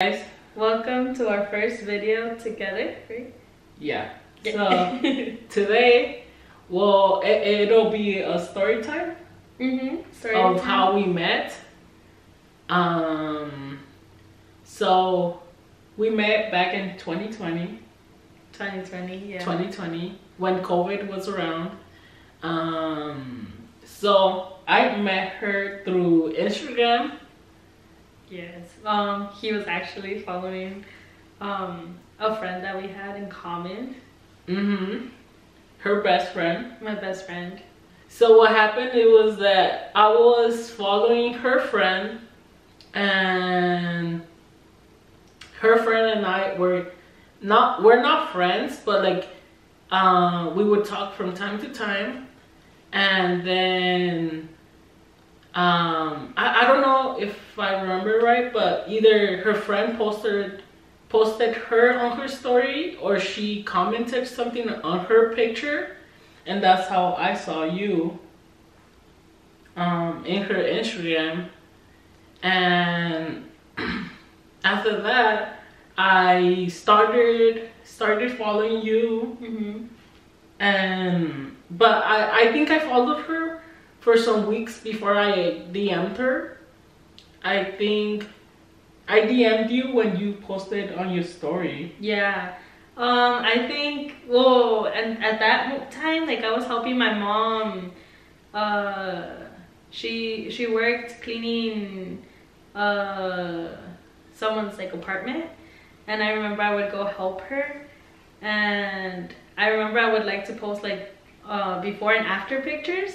Guys, welcome to our first video together, right? Yeah. So today, well, it'll be a story time of how we met. So we met back in 2020. 2020, yeah. 2020 when COVID was around. So I met her through Instagram. Yes. He was actually following a friend that we had in common. Her best friend. My best friend. So what happened, it was that I was following her friend, and her friend and I we're not friends, but like we would talk from time to time. And then I don't know if I remember right, but either her friend posted her on her story, or she commented something on her picture, and that's how I saw you in her Instagram. And after that, I started following you. But I think I followed her for some weeks before I DM'd her. I think I DM'd you when you posted on your story. Yeah. I think, well, and at that time, like, I was helping my mom. She worked cleaning someone's like apartment, and I remember I would go help her, and I remember I would like to post like before and after pictures.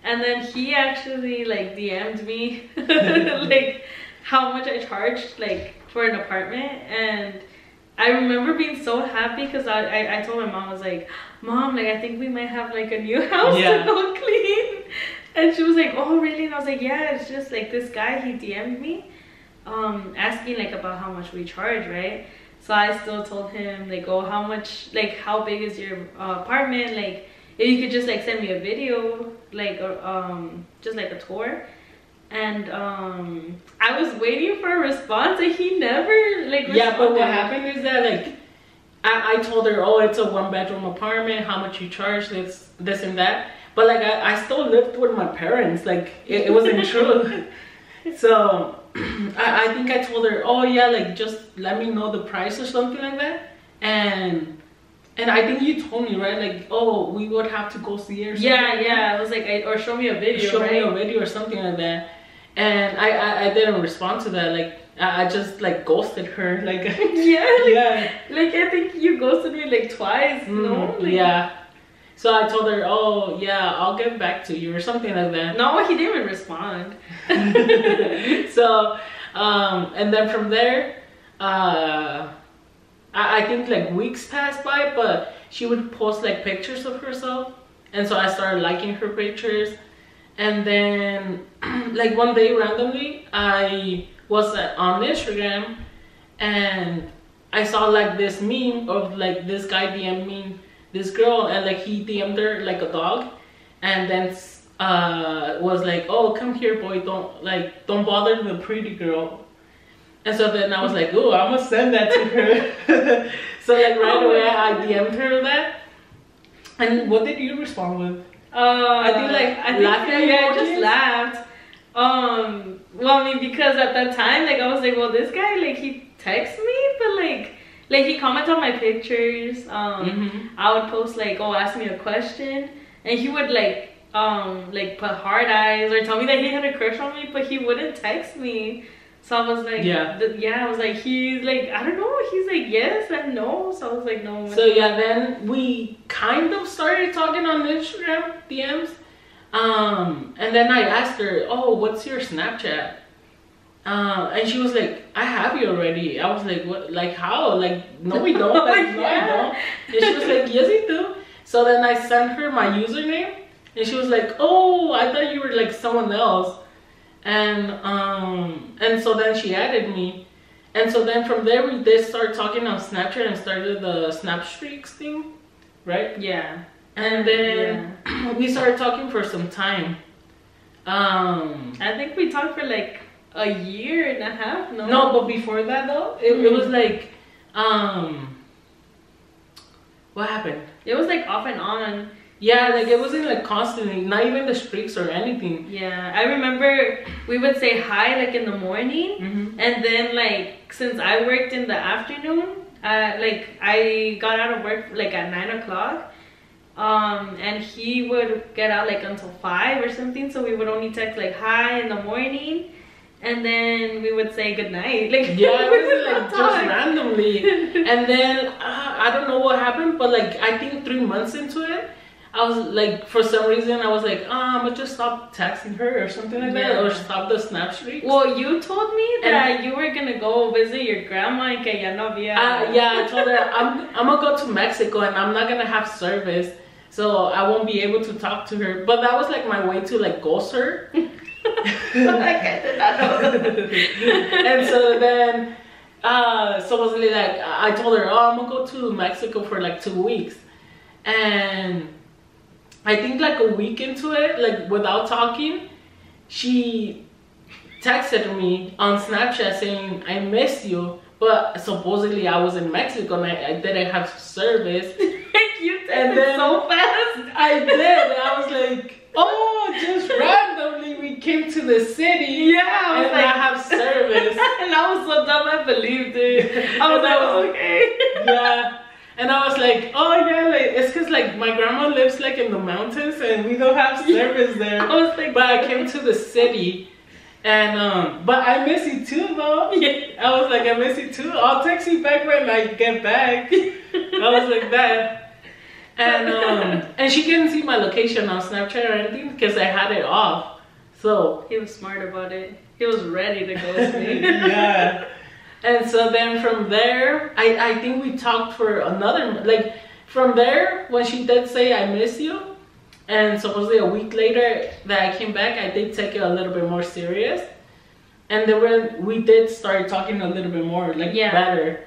And then he actually like DM'd me like how much I charged like for an apartment. And I remember being so happy because I told my mom, I was like, Mom, like I think we might have like a new house to go clean. And she was like, oh really? And I was like, yeah, it's just like this guy, he DM'd me asking like about how much we charge, right? So I still told him like, oh, how much, like how big is your apartment, like if you could just like send me a video, like just like a tour. And I was waiting for a response, and he never like responded. Yeah, but what happened is that like I told her, oh, it's a 1-bedroom apartment, how much you charge, this and that. But like I still lived with my parents, like it wasn't true. So I think I told her, oh yeah, like just let me know the price or something like that. And I think you told me, right? Like, oh, we would have to go see her. Yeah. I was like, or show me a video. Show me a video or something like that. And I didn't respond to that. Like, I just like ghosted her. Like, yeah. Like I think you ghosted me like twice. No. Like, yeah. So I told her, oh yeah, I'll get back to you or something like that. No, he didn't even respond. So, and then from there, I think like weeks passed by, but she would post like pictures of herself, and so I started liking her pictures. And then like one day randomly I was on Instagram, and I saw like this meme of like this guy DMing this girl, and like he DM'd her like a dog, and then was like, oh, come here boy, don't bother the pretty girl. And so then I was like, oh, I'm gonna send that to her. So like right away I DM'd her that. And what did you respond with? I just laughed. Well, I mean, because at that time, like I was like, well, this guy, like he texts me, but like he comments on my pictures. I would post like, oh, ask me a question, and he would like put heart eyes or tell me that he had a crush on me, but he wouldn't text me. So I was like, I was like, he's like, I don't know, he's like yes and no. So I was like, no. So yeah, then we kind of started talking on Instagram DMs. And then I asked her, oh, what's your Snapchat? And she was like, I have you already. I was like, what? Like how? Like, no we don't. Like, no I don't. And she was like, yes you do. So then I sent her my username, and she was like, oh, I thought you were like someone else. And so then she added me, and so then from there we did start talking on Snapchat and started the Snap Streaks thing, right? Yeah. And then we started talking for some time. I think we talked for like a year and a half. No, No, but before that though, it was like, what happened? it was like off and on. Yeah, like it wasn't like constantly, not even the streaks or anything. Yeah, I remember we would say hi like in the morning, Mm-hmm. and then like since I worked in the afternoon, like I got out of work like at 9 o'clock, and he would get out like until 5 or something. So we would only text like hi in the morning, and then we would say good night. Like Yeah, we it would was like not just talk. randomly. And then I don't know what happened, but like I think 3 months into it, I was like, for some reason, I was like, I'm gonna just stop texting her or something like that, Yeah. or stop the snap streaks. Well, you told me that you were gonna go visit your grandma and que ya no había. Yeah, I told her I'm gonna go to Mexico and I'm not gonna have service, so I won't be able to talk to her. But that was like my way to like ghost her. Like I did not know. And so then, supposedly, like I told her, oh, I'm gonna go to Mexico for like 2 weeks, and I think like a week into it, like without talking, she texted me on Snapchat saying, I miss you, but supposedly I was in Mexico and I didn't have service. You did And it then- so fast. I did, and I was like, oh, just randomly we came to the city. Yeah, I was and like, I have service. and I was so dumb, I believed it. I was And like, I was- okay. Yeah. And I was like, oh yeah, like it's cause like my grandma lives like in the mountains and we don't have service there. I was like, But I came to the city, and but I miss you too though. Yeah. I was like, I miss you too. I'll text you back when I get back. I was like that. And she couldn't see my location on Snapchat or anything because I had it off. So He was smart about it. He was ready to ghost me. yeah. And so then from there, I think we talked for another, like from there, when she did say I miss you, and supposedly a week later that I came back, I did take it a little bit more serious. And then we did start talking a little bit more, like Yeah. better.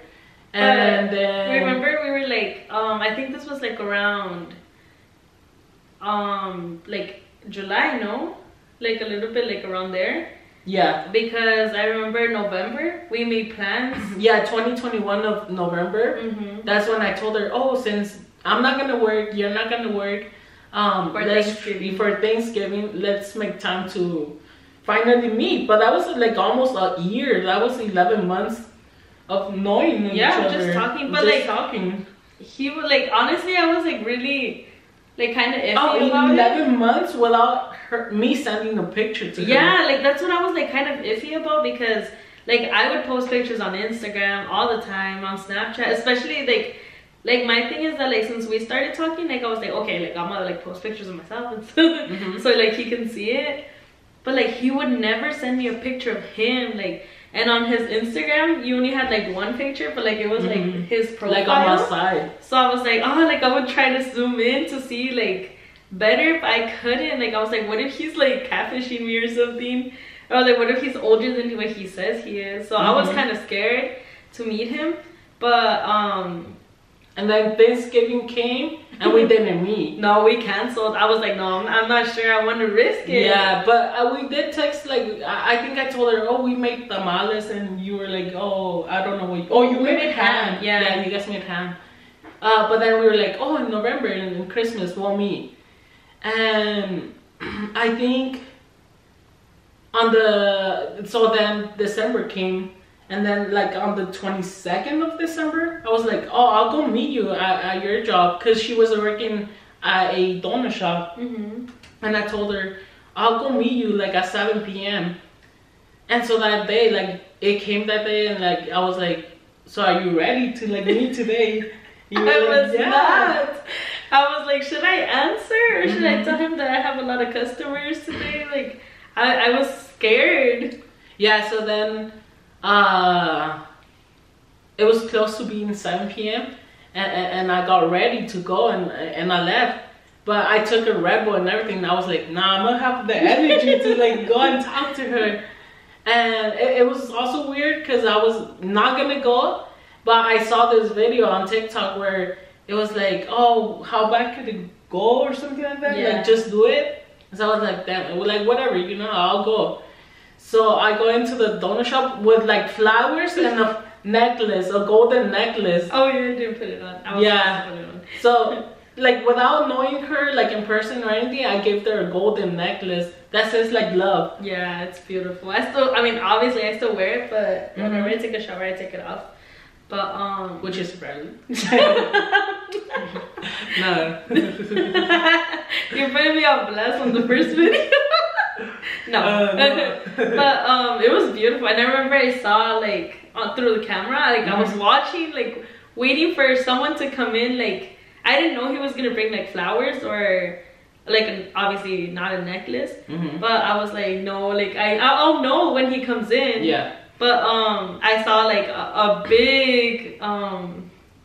And then Remember we were like, I think this was like around, like July, no? Like a little bit like around there. yeah. Because I remember November, we made plans. Yeah, 2021 of November. Mm-hmm. That's when I told her, oh, since I'm not gonna work, you're not gonna work. For Thanksgiving, let's make time to finally meet. But that was like almost a year. That was 11 months of knowing each Yeah, other. just talking, but, Just like, talking. He was like, honestly, I was like really, like kind of iffy Oh, about 11 months without me sending a picture to it. her. Yeah, like that's what I was like kind of iffy about, because like I would post pictures on Instagram all the time, on Snapchat, especially like my thing is that like since we started talking, like I was like, okay, like I'm gonna like post pictures of myself and stuff, Mhm. so like he can see it. But like he would never send me a picture of him, like, and on his Instagram you only had like one picture, but like it was like Mhm. his profile. Like on my side. So I was like, oh, like I would try to zoom in to see like better, but I couldn't. Like I was like, what if he's like catfishing me or something? Or like what if he's older than what he says he is? So I was Mhm. kind of scared to meet him. But And then Thanksgiving came and we didn't meet. no, we canceled. I was like, no, I'm not sure I want to risk it. Yeah, but we did text, like, I think I told her, oh, we made tamales, and you were like, oh, I don't know what, you We made made ham. ham, yeah. You guys made ham. But then we were like, oh, in November and Christmas, we'll meet. And I think so then December came, and then like on the 22nd of December, I was like, oh, I'll go meet you at your job, because she was working at a donut shop. Mm-hmm. And I told her, I'll go meet you like at 7 p.m. And so that day, like it came that day, and like I was like, so are you ready to like meet today? You were I like, was not. I was like, should I answer, or should I tell him that I have a lot of customers today? Like, I was scared. Yeah, so then it was close to being 7 p.m. And I got ready to go, and I left. But I took a Red Bull and everything, and I was like, nah, I'm gonna have the energy to like go and talk to her. And it was also weird because I was not gonna go, but I saw this video on TikTok where it was like, oh, how bad could it go or something like that? Yeah. Like, just do it. So I was like, damn, like whatever, I'll go. So I go into the donut shop with like flowers and a necklace, a golden necklace. Oh, you didn't put it on. I was Yeah. supposed to put it on. So like without knowing her like in person or anything, I gave her a golden necklace that says like love. Yeah, it's beautiful. I mean, obviously I still wear it, but whenever I take a shower, I take it off. But Which is rarely. No. you're putting me on blast on the first video. No. No. But it was beautiful. And I remember I saw like through the camera, like I was watching, like waiting for someone to come in. Like I didn't know he was gonna bring like flowers or like obviously not a necklace. But I was like, no, like I'll know when he comes in. Yeah. But I saw like a big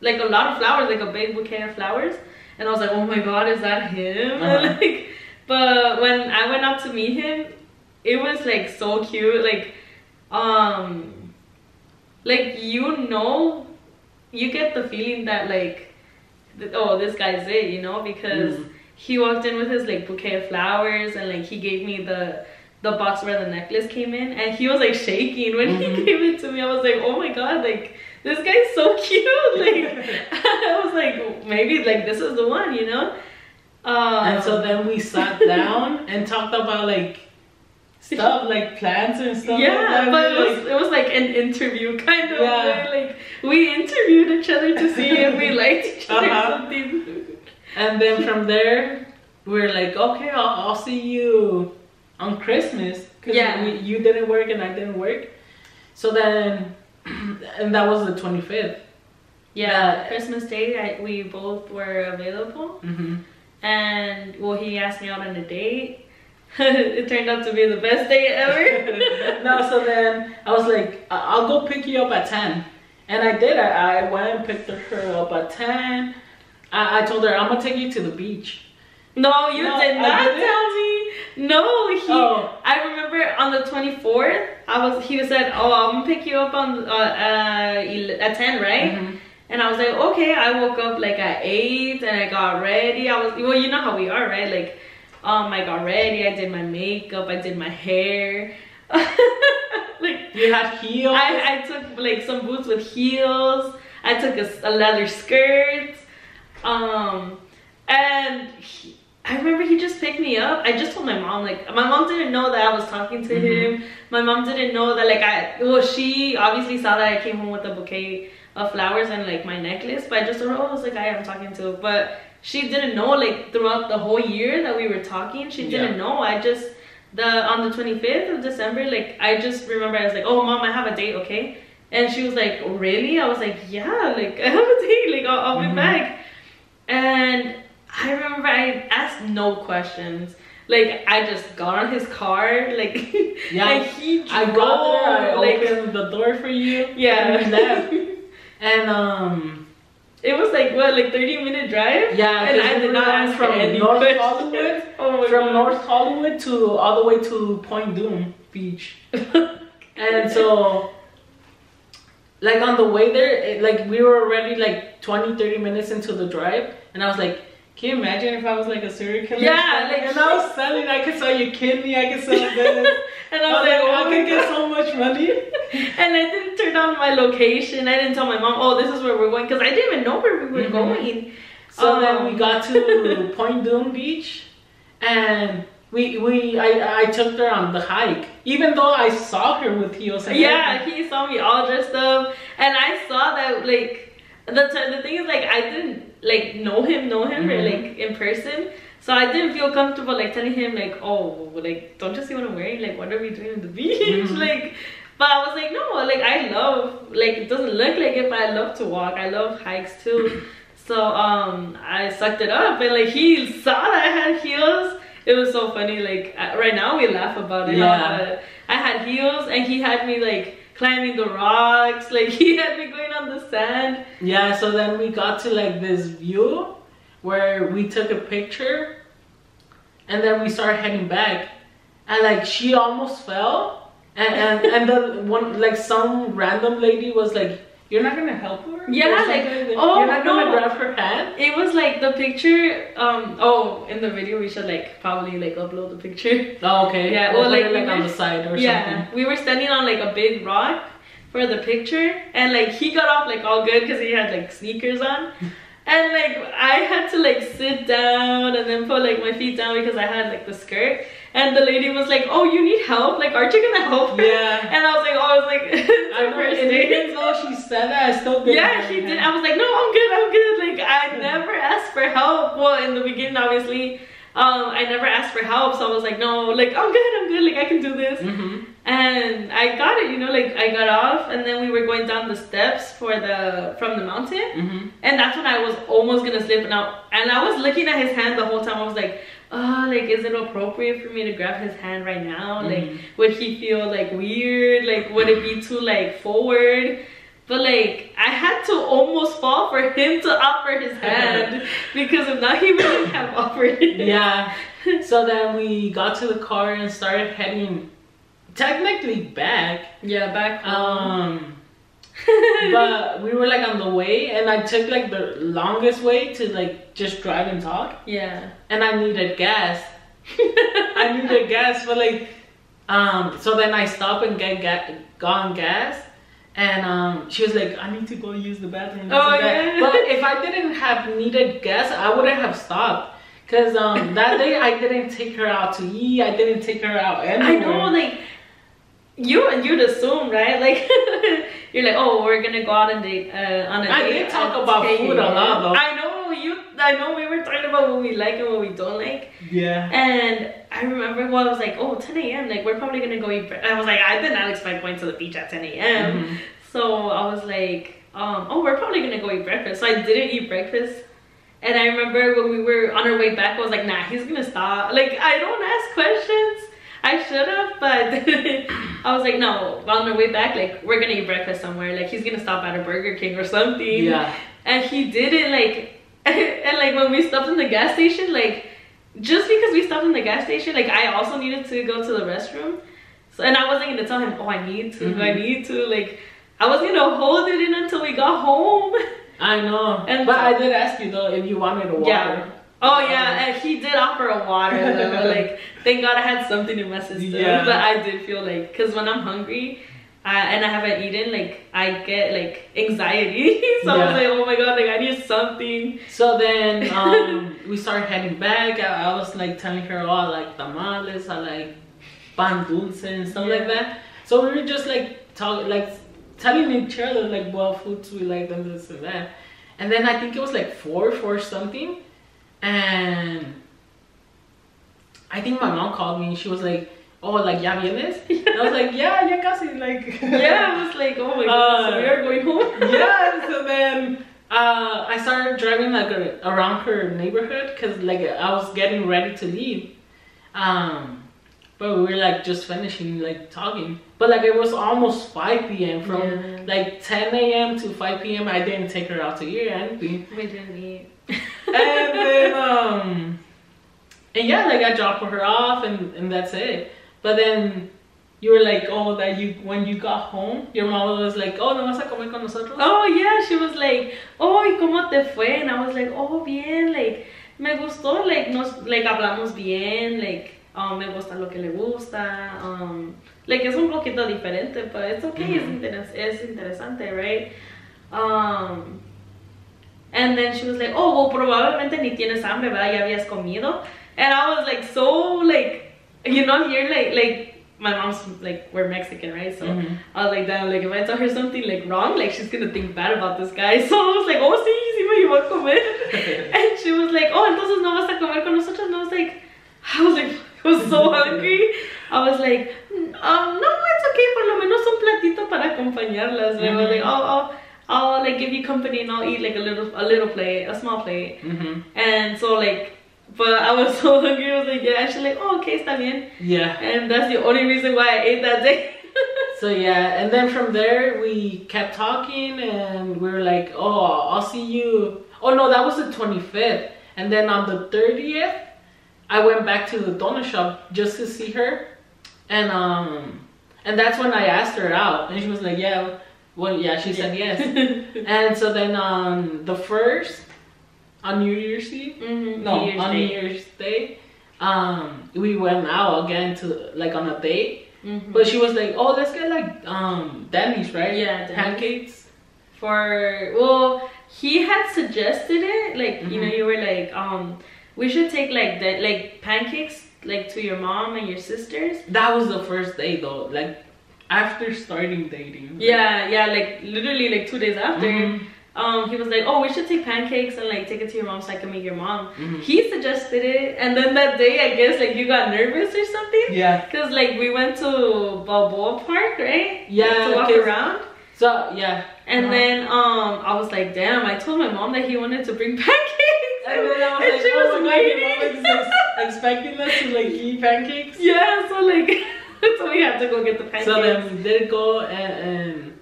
like a lot of flowers, like a big bouquet of flowers, and I was like, oh my god, is that him? And, like, but when I went up to meet him, it was like so cute, like you get the feeling that like oh, this guy's it, you know, because he walked in with his like bouquet of flowers, and like he gave me the box where the necklace came in, and he was like shaking when he gave it to me. I was like, oh my god, like this guy's so cute. Like I was like, maybe like this is the one, you know. And so then we sat down and talked about like stuff like plans and stuff. Yeah, like that. but it was like an interview kind of way. Like we interviewed each other to see if we liked each other or something. And then from there we were like, okay, I'll see you on Christmas, because you didn't work and I didn't work. So then, and that was the 25th. Yeah, Christmas Day, we both were available. And well, he asked me out on a date. It turned out to be the best day ever. No, so then I was like, I'll go pick you up at 10. And I did. I went and picked her up at 10. I told her, I'm gonna take you to the beach. No, you did not tell me. No, I remember on the 24th, he said, oh, I'm gonna pick you up on at 10, right? And I was like, okay. I woke up like at 8 and I got ready. Well, you know how we are, right? Like, I got ready, I did my makeup, I did my hair. Like, you had heels? I took like some boots with heels. I took a leather skirt. And I remember he just picked me up. I just told my mom, like, my mom didn't know that I was talking to him. My mom didn't know that, like, she obviously saw that I came home with a bouquet of flowers and, like, my necklace. But I just told her, oh, it's the guy I'm talking to. But she didn't know, like, throughout the whole year that we were talking. She didn't know. On the 25th of December, like, I just remember I was like, oh, Mom, I have a date, okay? And she was like, oh, really? I was like, yeah, like, I have a date. Like, I'll be back. And I remember I asked no questions. Like, I just got on his car, like, and he drove. I got there, I opened the door for you. Yeah. And we left. And it was like, what, like 30-minute drive? Yeah, and I did not ask from any North questions. Hollywood. Oh my from God. North Hollywood to all the way to Point Doom Beach. And so, like, on the way there, like, we were already like 20-30 minutes into the drive, and I was like, can you imagine if I was like a serial killer? Yeah, like, and I was selling, I could sell your kidney, I could sell this. And I was like, oh, I could get so much money. And I didn't turn on my location. I didn't tell my mom, oh, this is where we're going, because I didn't even know where we were going. So then we got to Point Doom Beach, and I took her on the hike, even though I saw her with heels. Yeah, he saw me all dressed up, and I saw that, like, the thing is, like, I didn't like know him or like in person, so I didn't feel comfortable like telling him like, oh, like, don't you see what I'm wearing, like, what are we doing on the beach? Like, but I was like, no, like, I love, like, it doesn't look like it, but I love to walk, I love hikes too. So I sucked it up, and like, he saw that I had heels. It was so funny. Like, right now we laugh about it. Yeah. I had heels, and he had me like climbing the rocks. Like, he had me going on the sand. Yeah. So then we got to like this view where we took a picture, and then we started heading back, and like, she almost fell, and the one, like, some random lady was like, you're not gonna help her? Yeah, Or like, something? oh, You're not gonna no. grab her hand? It was like the picture, oh, in the video we should like probably like upload the picture. Oh, okay. Yeah, Or well, put like, it, like we on were- the side or Yeah, something. we were standing on like a big rock for the picture, and like he got off like all good because he had like sneakers on. And like I had to like sit down and then put like my feet down because I had like the skirt. And the lady was like, "Oh, you need help? Like, aren't you gonna help her?" Yeah. And I was like, "Oh, I was like, I know, and even though she said that, I still didn't. yeah, she did. I was like, no, I'm good, I'm good. Like, I never asked for help. Well, in the beginning, obviously, I never asked for help. So I was like, no, like, I'm good, like, I can do this. Mm-hmm. And I got it, you know, like, I got off, and then we were going down the steps from the mountain. Mm-hmm. And that's when I was almost gonna slip. And I was looking at his hand the whole time. I was like, oh, like, is it appropriate for me to grab his hand right now? Mm-hmm. Like, would he feel like weird? Like, would it be too like forward? But like, I had to almost fall for him to offer his hand because if not, he wouldn't have offered it. Yeah. So then we got to the car and started heading technically back. Yeah, back home. But we were like on the way, and I took like the longest way to like just drive and talk. Yeah. And I needed gas. I needed gas, but like, so then I stopped and got gas. And she was like, I need to go use the bathroom. Oh, yeah. But if I didn't have needed gas, I wouldn't have stopped. Cause that day I didn't take her out to eat. I didn't take her out anywhere. I know, like, you'd assume, right? Like, you're like, oh, we're gonna go out on a date. I did talk about food a lot, though. I know we were talking about what we like and what we don't like. Yeah. And I remember, well, I was like, oh, 10 a.m. Like, we're probably gonna go eat breakfast. I was like, I did not expect going to the beach at 10 a.m. Mm-hmm. So I was like, oh, we're probably gonna go eat breakfast. So I didn't eat breakfast. And I remember when we were on our way back, I was like, nah, he's gonna stop. Like, I don't ask questions. I should have, but I was like, no, on our way back, like, we're gonna eat breakfast somewhere. Like, he's gonna stop at a Burger King or something. Yeah. And he didn't, like, and like when we stopped in the gas station, like, just because we stopped in the gas station, like, I also needed to go to the restroom. So, and I wasn't gonna tell him, oh, I need to, I need to. Like, I was gonna hold it in until we got home. I know. And but I did ask you though if you wanted a water. Yeah. Oh yeah, and he did offer a water though. Like, thank God I had something in my system. Yeah. But I did feel like, cause when I'm hungry, and I haven't eaten, like, I get like anxiety. So I was like, oh my God, like, I need something. So then we started heading back. I was like telling her, oh, I like tamales, I like pan dulce and stuff like that. So we were just like talking, like telling each other like what foods we like and this and that. And then I think it was like four something, and I think my mom called me and she was like, oh, like, ya vienes? And I was like, yeah, casi, like. Yeah, I was like, oh my God, so we are going home. Yeah, so then I started driving like around her neighborhood because like I was getting ready to leave. But we were like just finishing like talking. But like it was almost 5 p.m. From like 10 a.m. to 5 p.m. I didn't take her out to eat or anything. We didn't eat. And then and yeah, like I dropped her off and that's it. But then you were like, oh, that when you got home, your mom was like, oh, ¿no vas a comer con nosotros? Oh yeah, she was like, oh, ¿y cómo te fue? And I was like, oh, bien, like, me gustó, like, hablamos bien, like, me gusta lo que le gusta, like, es un poquito diferente, but it's okay, es interesante, right? And then she was like, oh, well, probablemente ni tienes hambre, ¿verdad? Ya habías comido. And I was like, so, like, you know, here, like, my mom's, like, we're Mexican, right? So I was like, damn, like, if I tell her something, like, wrong, like, she's gonna think bad about this guy. So I was like, oh, sí me llevó a comer. And she was like, oh, entonces no vas a comer con nosotros. And I was so hungry. I was like, no, it's okay, por lo menos un platito para acompañarlas. And I was like, I'll like give you company and I'll eat like a little plate, a small plate. And so like, but I was so hungry. I was like, yeah. And she's like, oh, okay, está bien. Yeah. And that's the only reason why I ate that day. So yeah, and then from there we kept talking and we were like, oh, I'll see you. Oh no, that was the 25th. And then on the 30th, I went back to the donut shop just to see her. And that's when I asked her out. And she was like, yeah, Well, yeah, she said yes. And so then on the first, on New Year's Eve, no, on New Year's Day, we went out again to like on a date. But she was like, oh, let's get like Denny's, right? Yeah, Denny's. Pancakes. Well, he had suggested it, like you know, you were like, we should take like pancakes like to your mom and your sisters. That was the first day though, like after starting dating. Yeah, like literally like 2 days after. He was like, oh, we should take pancakes and like take it to your mom so I can meet your mom. He suggested it, and then that day I guess like you got nervous or something. Yeah, because like we went to Balboa Park, right? Yeah, to walk around. So yeah, and then I was like, damn, I told my mom that he wanted to bring pancakes, and then I was like, she was waiting. Mom is expecting us to like eat pancakes. Yeah, so like so we had to go get the pancakes. So then we did go, and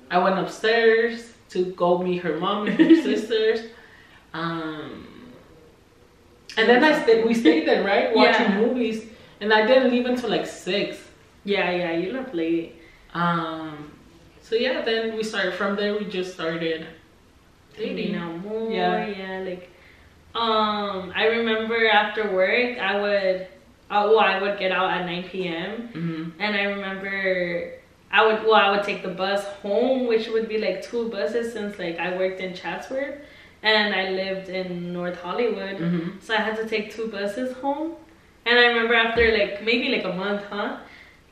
I went upstairs to go meet her mom and her sisters. And then we stayed there, right? Watching movies. And I didn't leave until like 6. Yeah, you left late. So yeah, then we started from there. We just started dating. Yeah, like I remember after work I would get out at 9 p.m. And I remember I would take the bus home, which would be like 2 buses since like I worked in Chatsworth and I lived in North Hollywood. So I had to take 2 buses home. And I remember after like maybe like a month,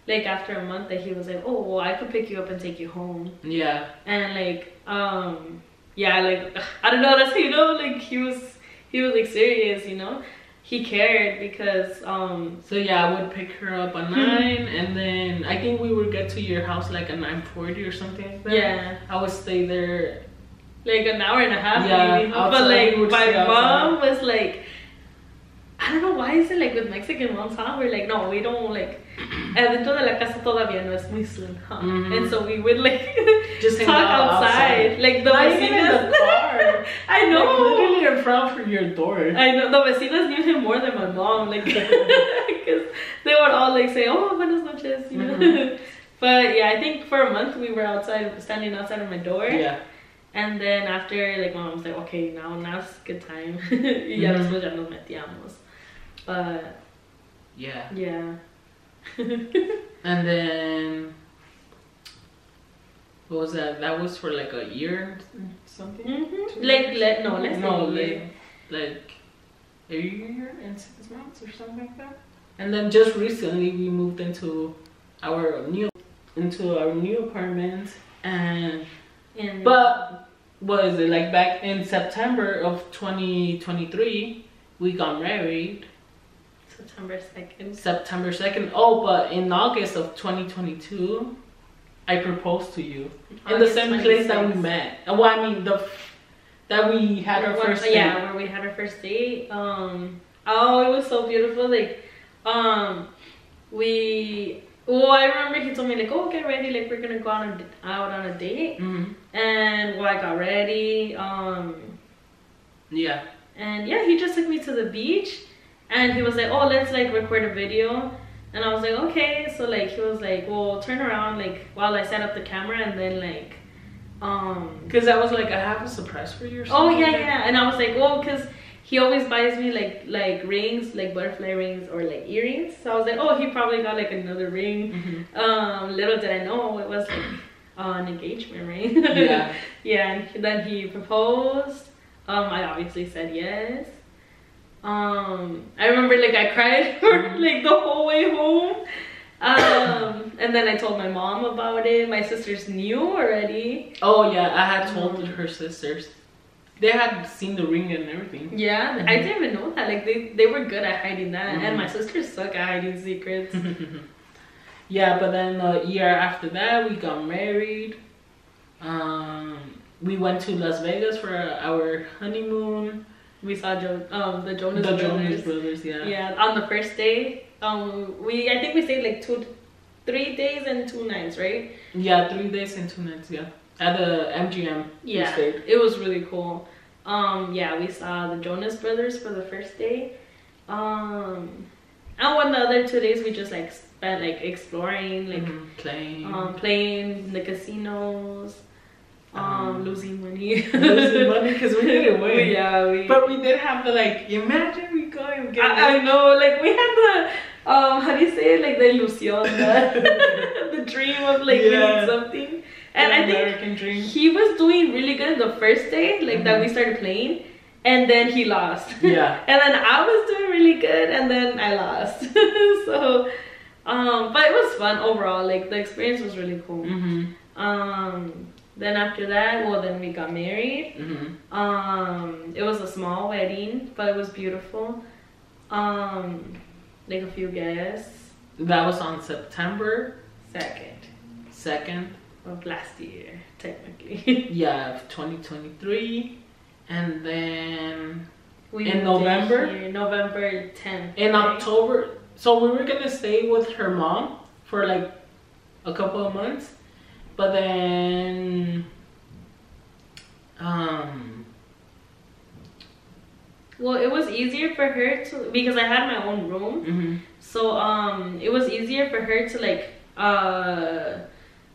like after a month that he was like, oh, well, I could pick you up and take you home. Yeah. And like yeah, like I don't know, that's, you know, like he was like serious, you know. He cared because so yeah, I would pick her up at 9 and then I think we would get to your house like at 9:40 or something like that. Yeah, I would stay there like an hour and a half maybe. But like my mom was like, I don't know why is it like with Mexican moms, we're like, no, we don't like adentro de la casa todavía no es muy soon, and so we would like just talk outside. Like the vecinas. I know, like, literally in front of your door. I know, the vecinas knew him more than my mom, like because they would all like say, oh, buenas noches, you know. But yeah, I think for a month we were standing outside of my door. Yeah. And then after, like, my mom was like, okay, now's a good time. Y ya después ya nos metíamos. But yeah. And then what was that? That was for like a year or something? Like less than a year. Like a year and 6 months or something like that. And then just recently we moved into our new apartment, and but what is it, like back in September of 2023 we got married. September 2nd. Oh, but in August of 2022 I proposed to you in the same place that we met. Well, I mean that we had our first date. Yeah, where we had our first date. Oh, it was so beautiful. Like I remember he told me like, oh, get ready, like we're gonna go out on a date. And I got ready. Yeah. And yeah, he just took me to the beach, and he was like, oh, let's like record a video. And I was like, okay. So like he was like, well, turn around like while I set up the camera, and then like because I was like, I have a surprise for you or something. Oh yeah. And I was like, well, because he always buys me like rings, like butterfly rings or like earrings. So I was like, oh, he probably got like another ring. Little did I know it was like an engagement ring. Yeah. Yeah. And then he proposed. I obviously said yes. I remember like I cried for like the whole way home. And then I told my mom about it. My sisters knew already. Oh yeah, I had told her sisters. They had seen the ring and everything. Yeah, I didn't even know that. Like they were good at hiding that, and my sisters suck at hiding secrets. Yeah, but then a year after that we got married. We went to Las Vegas for our honeymoon. We saw the Jonas Brothers. Yeah, on the first day. I think we stayed like 3 days and 2 nights, right? Yeah, 3 days and 2 nights. Yeah, at the MGM. Yeah, it was really cool. Yeah, we saw the Jonas Brothers for the first day. And the other 2 days we just like spent like exploring, like playing in the casinos, losing money. Losing money because we didn't win. Yeah, but we did have the like. Imagine we go and get. I know, like we had the how do you say it? Like the ilusión, the dream of like winning something. And I think dream. He was doing really good the first day, like that we started playing, and then he lost. Yeah. And then I was doing really good, and then I lost. So, but it was fun overall. Like the experience was really cool. Then after that, well, then we got married. It was a small wedding, but it was beautiful. Like a few guests. That was on September 2nd. Of last year, technically. Yeah, of 2023. And then in November 10th. In October, so we were gonna stay with her mom for like a couple of months, but then well, it was easier for her to, because I had my own room. So it was easier for her to like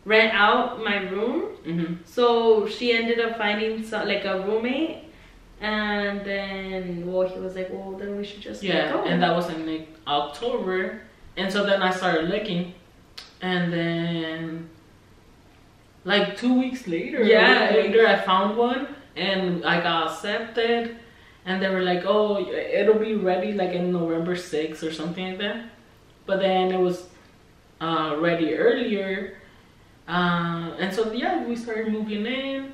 rent out my room. So she ended up finding like a roommate, and then well, he was like, well, then we should just go. And that was in like October, and so then I started looking, and then like 2 weeks later, I found one, and I got accepted, and they were like, oh, it'll be ready like in November 6th or something like that, but then it was ready earlier. And so we started moving in,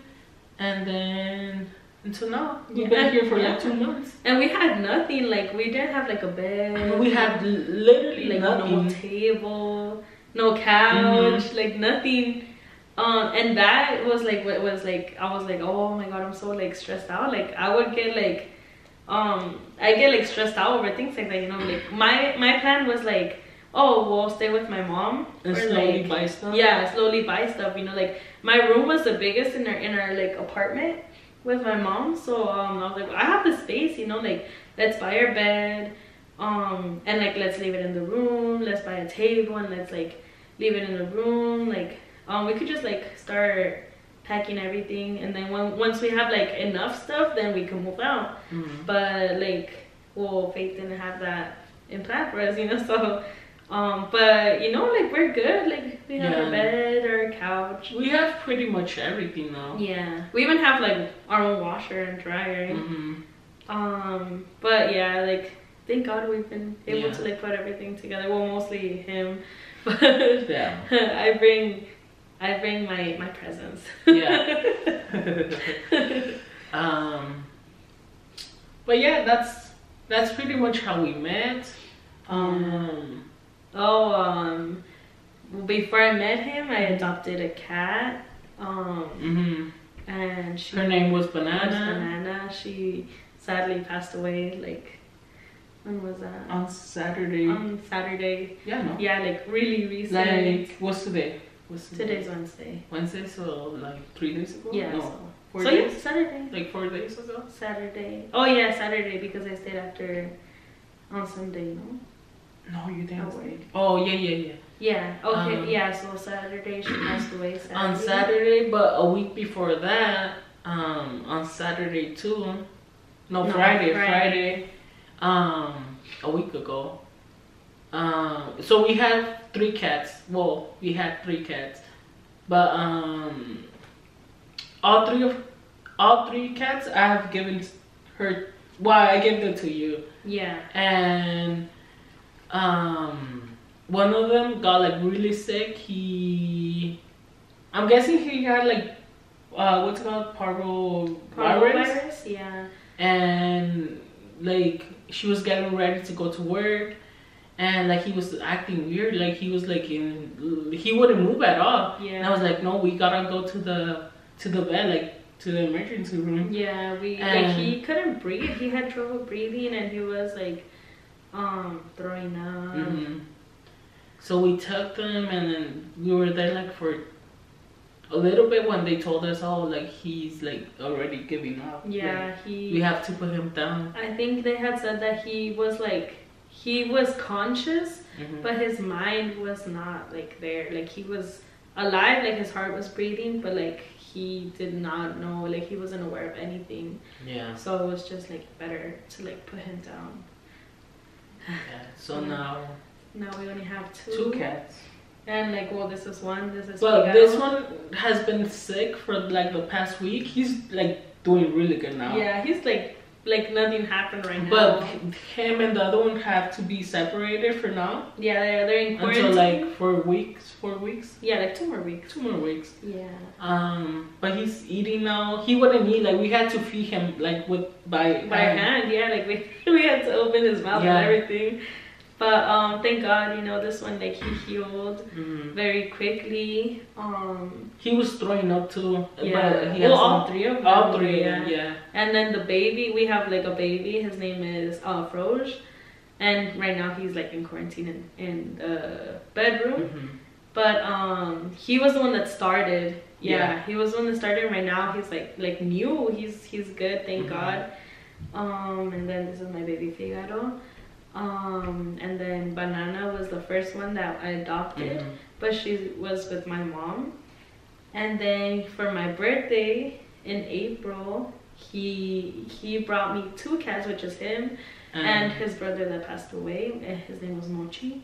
and then until now we've been here for like 2 months, and we had nothing. Like we didn't have like a bed. We had literally like nothing. No table, no couch, like nothing. And that was like what was like. I was like, oh my god, I'm so like stressed out. Like I would get like, I get like stressed out over things like that. You know, like my plan was like, oh, we'll stay with my mom and slowly buy stuff. Yeah, slowly buy stuff. You know, like my room was the biggest in our like apartment with my mom. So I was like, well, I have the space. You know, like let's buy our bed, and like let's leave it in the room. Let's buy a table and let's like leave it in the room. Like we could just like start packing everything, and then once we have like enough stuff, then we can move out. But like, well, Faith didn't have that in plan for us, you know, so. But you know, like we're good. Like we have our bed, our couch. We have pretty much everything now. Yeah, we even have like our own washer and dryer. But yeah, like thank God we've been able to like put everything together. Well, mostly him, but I bring my presents. But yeah, that's pretty much how we met. Before I met him, I adopted a cat. And her name was Banana. She sadly passed away. Like, when was that? On Saturday. Yeah, no. Yeah, like really recent. Like, what's today? Today's Wednesday. Wednesday, so like 3 days ago? Yeah. No. 4 days? Yeah, Saturday. Like 4 days ago? Saturday. Oh yeah, Saturday, because I stayed after on Sunday, no? No, you didn't stay. Oh, yeah. Yeah, okay, so Saturday she passed away. On Saturday, but a week before that, on Saturday too. No, Friday. A week ago. So we have 3 cats. Well, we had 3 cats, but all three cats I have given her. Well, I gave them to you. Yeah. And one of them got like really sick. I'm guessing he had like what's it called, parvovirus. Yeah. And like she was getting ready to go to work, and like he was acting weird. Like he was like he wouldn't move at all. Yeah. And I was like, no, we gotta go to the bed, like to the emergency room. Yeah, like he couldn't breathe. He had trouble breathing, and he was like throwing up. So we took them, and then we were there like for a little bit when they told us, oh, like he's like already giving up. Yeah, like, we have to put him down. I think they had said that he was like he was conscious, Mhm. but his mind was not like there. Like he was alive, like his heart was breathing, but like he did not know, like he wasn't aware of anything. Yeah. So it was just like better to like put him down. Yeah. So now Now we only have two cats. And like, well, this is one. This is. Well, Figaro. this one has been sick for like the past week. He's like doing really good now. Yeah, he's like nothing happened right now. But him and the other one have to be separated for now. Yeah, they're in quarantine. Until like 4 weeks. Yeah, like 2 more weeks. 2 more weeks. Yeah. But he's eating now. He wouldn't eat, like we had to feed him like by hand. Yeah, like we had to open his mouth and everything. But thank God, you know, this one like he healed very quickly. He was throwing up too. Yeah. But he has all 3 of them. All 3 of them, yeah. And then the baby, we have like a baby. His name is Froge, and right now he's like in quarantine in the bedroom. But he was the one that started. Yeah, he was the one that started. Right now he's like new. He's good, thank God. And then this is my baby Figaro. And then Banana was the first one that I adopted, but she was with my mom. And then for my birthday in April, he brought me 2 cats, which is him and his brother that passed away. His name was Mochi.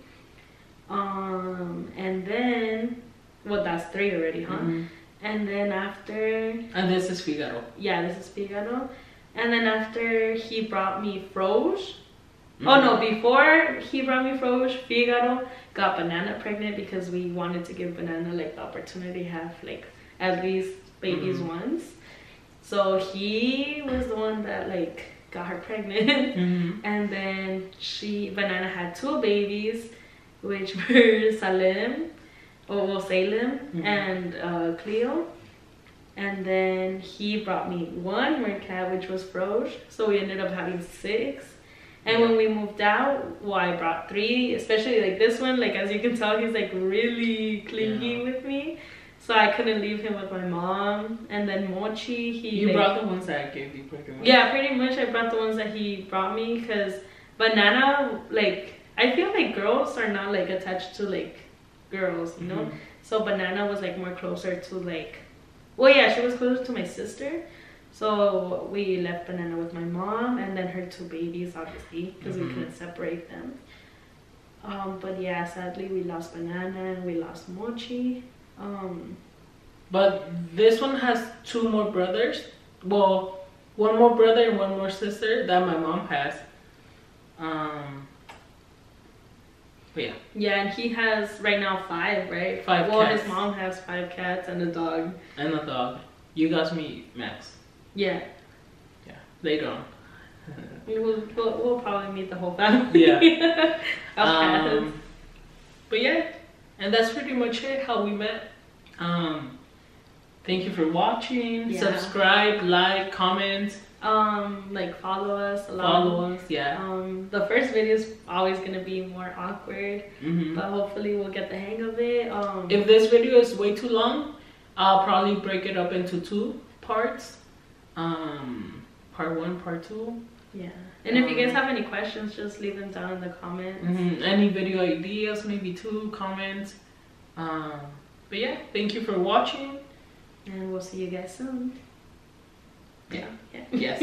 And then, well, that's 3 already, huh? And then after, and this is Figaro. Yeah, this is Figaro. And then after he brought me Froge. Oh no, before he brought me Froge, Figaro got Banana pregnant because we wanted to give Banana like the opportunity to have like at least babies once. So he was the one that like got her pregnant. And then Banana had 2 babies, which were Salem and Cleo. And then he brought me 1 more cat, which was Froge. So we ended up having 6. And when we moved out, well, I brought 3, especially like this one. Like, as you can tell, he's like really clingy with me. So I couldn't leave him with my mom. And then Mochi, You brought the ones that I gave you pretty much. Yeah, pretty much I brought the ones that he brought me. Because Banana, like, I feel like girls are not like attached to like girls, you know? So Banana was like more closer to like, well, yeah, she was closer to my sister. So we left Banana with my mom and then her 2 babies, obviously, because we couldn't separate them. But yeah, sadly we lost Banana and we lost Mochi. But this one has 2 more brothers. Well, 1 more brother and 1 more sister that my mom has. But yeah. Yeah, and he has right now 5, right? 5 well, cats. His mom has 5 cats and a dog. And a dog. You guys meet Max. Yeah. Yeah. Later on. We'll probably meet the whole family. Yeah. Cats. But yeah, and that's pretty much it. How we met. Thank you for watching. Yeah. Subscribe, like, comment. Like follow us. Follow us. Yeah. The first video is always gonna be more awkward, but hopefully we'll get the hang of it. If this video is way too long, I'll probably break it up into 2 parts. Part 1, part 2. Yeah. And if you guys have any questions, just leave them down in the comments. Any video ideas, maybe 2 comments. But yeah, thank you for watching. And we'll see you guys soon. Yeah. Yeah. Yes.